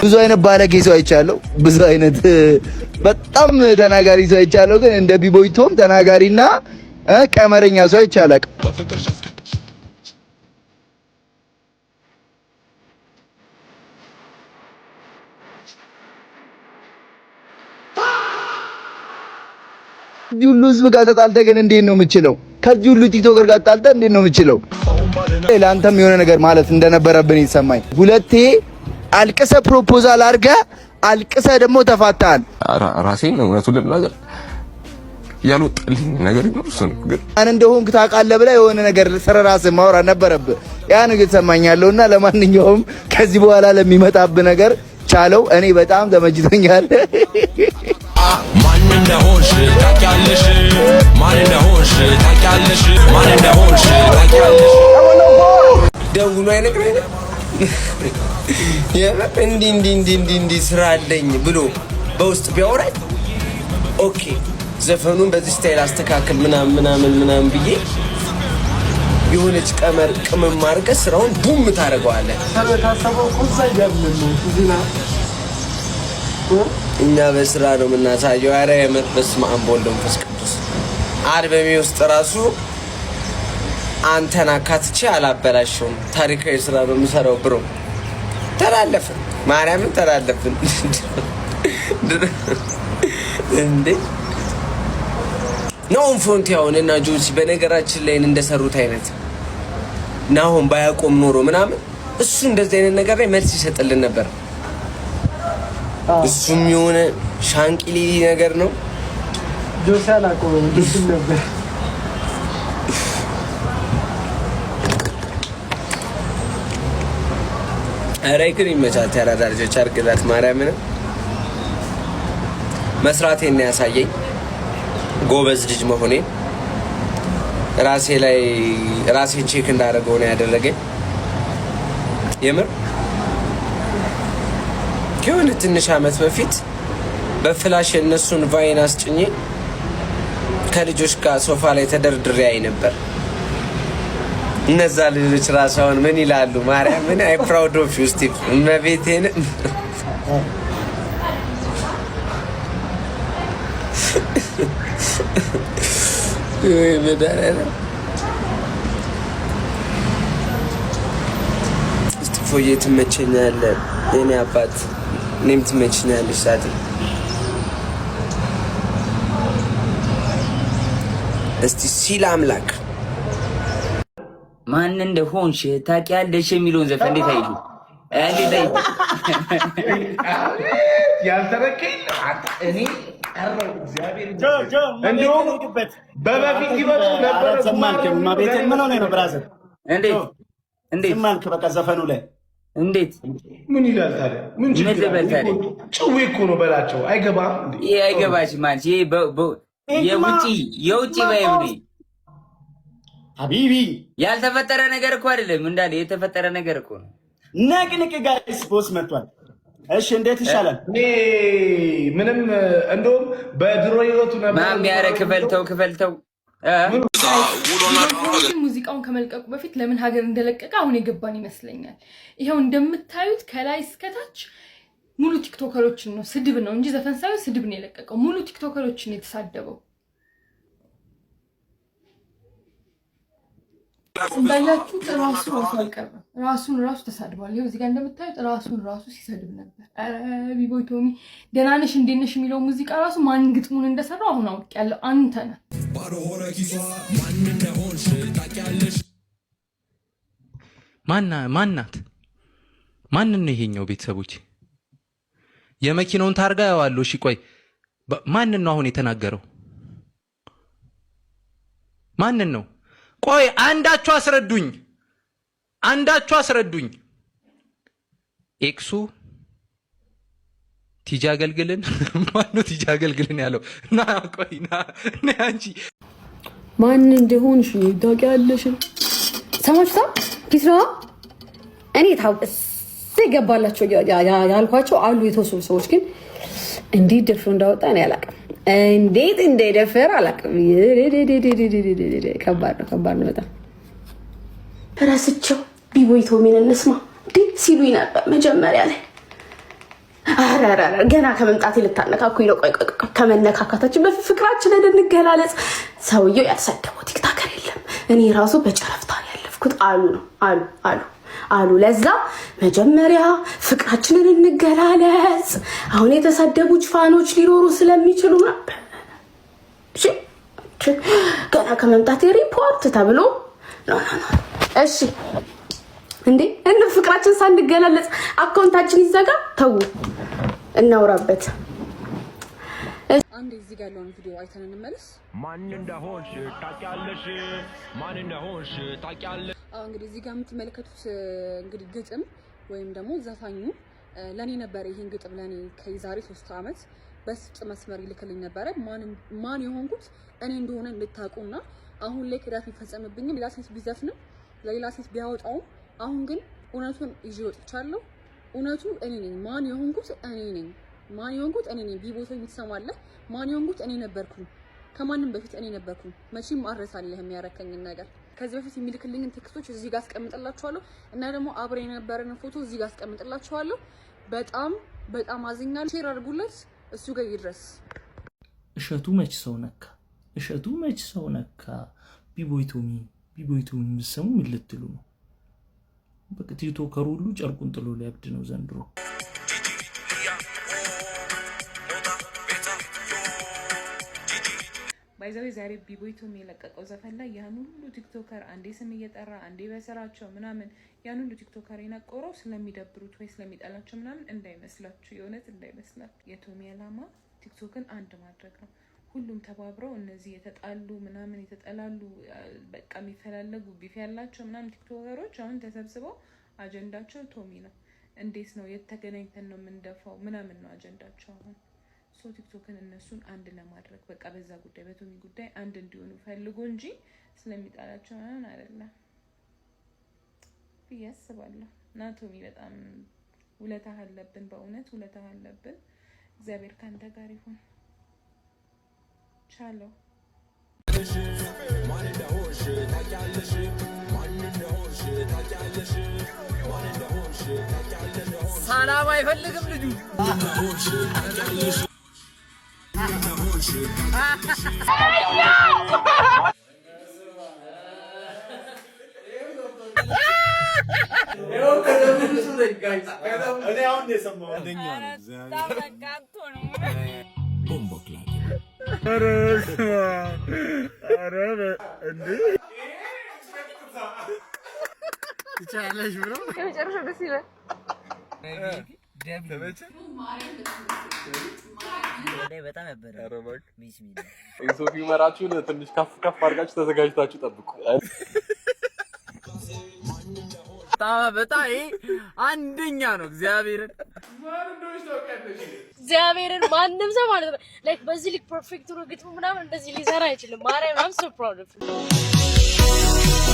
ብዙ አይነት ባለጌ ሰው አይቻለሁ። ብዙ አይነት በጣም ተናጋሪ ሰው አይቻለሁ። ግን እንደ ቢቦይቶም ተናጋሪና ቀመረኛ ሰው አይቻለሁ። ከዚህ ሁሉ ህዝብ ጋር ተጣልተህ ግን እንዴት ነው የምችለው? ከዚህ ሁሉ ቲክቶከር ጋር ተጣልተህ እንዴት ነው የምችለው? ለአንተም የሆነ ነገር ማለት እንደነበረብን ይሰማኝ። ሁለቴ አልቅሰ ፕሮፖዛል አድርገህ አልቅሰ ደግሞ ተፋታል። ራሴን እውነቱን ልናገር ያልወጣልኝ ነገር ይኖርሰን ግን አን እንደሆንክ ታውቃለህ ብለህ የሆነ ነገር ስለ ራስህ ማውራት ነበረብህ። ያ ነገር ተሰማኛለሁና ለማንኛውም ከዚህ በኋላ ለሚመጣብህ ነገር ቻለው። እኔ በጣም ተመችቶኛል። ማን እንደሆንሽ ታውቂያለሽ፣ ማን እንደሆንሽ ታውቂያለሽ፣ ማን እንደሆንሽ ታውቂያለሽ። ደውሎ አይነግረኝም እንዲህ ስራ አለኝ ብሎ በውስጥ ቢያወራኝ ኦኬ ዘፈኑን በዚህ ስታይል አስተካክል ምናምን ብዬ የሆነች ቀመር ቅመም አድርገህ ስራውን ቡም ታደርገዋለህ። እኛ በስራ ነው የምናሳየው። ኧረ የምር በስመ አብ ወወልድ ወመንፈስ ቅዱስ። አልበሜ ውስጥ ራሱ አንተን አካትቼ አላበላሸውም። ታሪካዊ ስራ ነው የምሰራው። ብሮ ተላለፍን፣ ማርያምን ተላለፍን እንዴ ናሆም ፎንቲያውን እና ጆሲ በነገራችን ላይ እንደሰሩት አይነት ናሆም ባያቆም ኖሮ ምናምን እሱ እንደዚህ አይነት ነገር ላይ መልስ ይሰጥልን ነበር። እሱም የሆነ ሻንቂሊ ነገር ነው። ጆሲ አላቆመም ነበር። ኧረ ግን ይመቻት ያራዳ ልጆች አድርግላት። ማርያምን መስራቴን ነው ያሳየኝ። ጎበዝ ልጅ መሆኔ ራሴን ቼክ እንዳደረገው ነው ያደረገኝ። የምር ከሆነ ትንሽ አመት በፊት በፍላሽ የነሱን ቫይን አስጭኜ ከልጆች ጋር ሶፋ ላይ ተደርድሬ አይ ነበር። እነዛ ልጆች ራሳውን ምን ይላሉ? ማርያም ምን አይ ፕራውድ ኦፍ ዩ ስቲቭ መቤቴን ወይ በዳራና ስቲፎዬ ትመቸኛለህ የኔ አባት፣ እኔም ትመቸኛለሽ ሳት እስቲ ሲል አምላክ ማን እንደሆንሽ ታውቂያለሽ የሚለውን ዘፈን እንዴት አይሉ ያልተረከኝ እኔ ቀረው እግዚአብሔር እንደውም በበፊት ይመጡ ነበር። ሰማልክ ማቤቴን ምን ሆነ ነው ብራዘር? እንዴት ሰማልክ? በቃ ዘፈኑ ላይ እንዴት ምን ይላል ታዲያ? ምን ችግር አለ? ጭዌ እኮ ነው በላቸው። አይገባም እንዴ? ይሄ አይገባሽም አንቺ። የውጪ ባይብሪ ሀቢቢ ያልተፈጠረ ነገር እኮ አይደለም እንዳለ የተፈጠረ ነገር እኮ ነው። ነቅንቅ ጋይስ ቦስ መጥቷል። እሺ እንዴት ይሻላል? እኔ ምንም እንደውም በድሮ ህይወቱ ነበር ማም ያረ ክፈልተው ሙዚቃውን ከመልቀቁ በፊት ለምን ሀገር እንደለቀቀ አሁን የገባን ይመስለኛል። ይሄው እንደምታዩት ከላይ እስከታች ሙሉ ቲክቶከሮችን ነው፣ ስድብ ነው እንጂ ዘፈን ሳይሆን ስድብ ነው የለቀቀው። ሙሉ ቲክቶከሮችን የተሳደበው እንዳያችሁ ራሱን ተሳድቧል። ይሄው እዚህ ጋር እንደምታዩት ራሱ ሲሰድብ ነበር። አረ ቢቦይ ቶሚ ደህና ነሽ እንዴት ነሽ የሚለው ሙዚቃ ራሱ ማን ግጥሙን እንደሰራው አሁን አውቄያለሁ። አንተ ነህ ማናት? ማንን ነው ይሄኛው? ቤተሰቦች የመኪናውን ታርጋ ያዋለው። እሺ ቆይ ማንን ነው አሁን የተናገረው? ማንን ነው? ቆይ አንዳችሁ አስረዱኝ። ኤክሱ ቲጂ አገልግልን ማነው ቲጂ አገልግልን ያለው? ና አንቺ ማን እንደሆንሽ ታውቂያለሽ? ሰማችሁታ? ኪስራ እኔ ታውቅስ ይገባላችሁ ያልኳቸው አሉ የተወሰኑ ሰዎች፣ ግን እንዴት ደፍሮ እንዳወጣ እኔ አላውቅም። እንዴት እንደደፈረ አላውቅም። ከባድ ነው በጣም። ራስቸው ቢቦይ ቶሚን እንስማ እንዴ ሲሉኝ ነበር መጀመሪያ ላይ። አራራ ገና ከመምጣቴ ልታነካኩኝ ነው። ቆይ ከመነካካታችን በፊት ፍቅራችንን እንገላለጽ። ሰውየው ያልሰደበው ቲክታከር የለም። እኔ ራሱ በጨረፍታ ያለፍኩት አሉ ለዛ መጀመሪያ ፍቅራችንን እንገላለጽ። አሁን የተሰደቡ ፋኖች ሊኖሩ ስለሚችሉ ነበር። እሺ ገና ከመምጣቴ ሪፖርት ተብሎ ነው። እሺ እንዴ እነ ፍቅራችን ሳንገላለጽ አካውንታችን ይዘጋ። ተው እናውራበት። አንዴ እዚህ ጋር ያለውን ቪዲዮ አይተን እንመለስ። ማን እንደሆንሽ ታውቂያለሽ? እንግዲህ እዚህ ጋር የምትመለከቱት እንግዲህ ግጥም ወይም ደግሞ ዘፋኙ ለኔ ነበር። ይሄን ግጥም ለኔ ከዛሬ 3 አመት በስልክ መስመር ይልክልኝ ነበር። ማን የሆንኩት እኔ እንደሆነ እንድታውቁና አሁን ላይ ክዳት ይፈጸምብኝ ሌላ ሴት ቢዘፍንም ለሌላ ሴት ቢያወጣው አሁን ግን እውነቱን ይዤ ወጥቻለሁ። እውነቱ እኔ ነኝ። ማን የሆንኩት እኔ ነኝ። ቢቦቶ የምትሰማለህ? ማን የሆንኩት እኔ ነበርኩኝ። ከማንም በፊት እኔ ነበርኩኝ። መቼም አረሳለህ የሚያረከኝን ነገር። ከዚህ በፊት የሚልክልኝን ቴክስቶች እዚህ ጋር አስቀምጥላችኋለሁ እና ደግሞ አብረን የነበረን ፎቶ እዚህ ጋር አስቀምጥላችኋለሁ። በጣም አዝኛለሁ። ሼር አድርጉለት፣ እሱ ጋር ይድረስ። እሸቱ መች ሰው ነካ? ቢቦይቶሚ የምትሰሙ ምን ልትሉ ነው? በቃ ቲክቶከሩ ሁሉ ጨርቁን ጥሎ ሊያብድ ነው ዘንድሮ። ባይዘው ዛሬ ቢቦይቶም የለቀቀው ዘፈን ላይ ያን ሁሉ ቲክቶከር አንዴ ስም እየጠራ አንዴ በስራቸው ምናምን ያን ሁሉ ቲክቶከር የነቆረው ስለሚደብሩት ወይ ስለሚጠላቸው ምናምን እንዳይመስላችሁ፣ የእውነት እንዳይመስላችሁ። የቶሚ ዓላማ ቲክቶክን አንድ ማድረግ ነው። ሁሉም ተባብረው እነዚህ የተጣሉ ምናምን የተጠላሉ በቃ የሚፈላለጉ ቢፍ ያላቸው ምናምን ቲክቶከሮች አሁን ተሰብስበው አጀንዳቸው ቶሚ ነው። እንዴት ነው የተገናኝተን ነው የምንደፋው ምናምን ነው አጀንዳቸው አሁን። ሶ ቲክቶክን እነሱን አንድ ለማድረግ በቃ በዛ ጉዳይ በቶሚ ጉዳይ አንድ እንዲሆኑ ፈልጎ እንጂ ስለሚጣላቸው ምናምን አይደለም ብዬ አስባለሁ። እና ቶሚ በጣም ውለታ አለብን፣ በእውነት ውለታ አለብን። እግዚአብሔር ካንተ ጋር ይሁን። ቻለው ሰላም አይፈልግም ልጁ። ትቻለሽ ብሎ የመጨረሻው ደስ ይላል። በጣም ያበረ ሶፊ መራችሁን ትንሽ ከፍ አድርጋችሁ ተዘጋጅታችሁ ጠብቁ። በጣም አንደኛ ነው። እግዚአብሔርን ማንም ሰው ማለት ነው ላይክ በዚህ ልክ ፐርፌክት ነው ግጥሙ ምናምን እንደዚህ ሊሰራ አይችልም። ማርያም I'm so proud of you።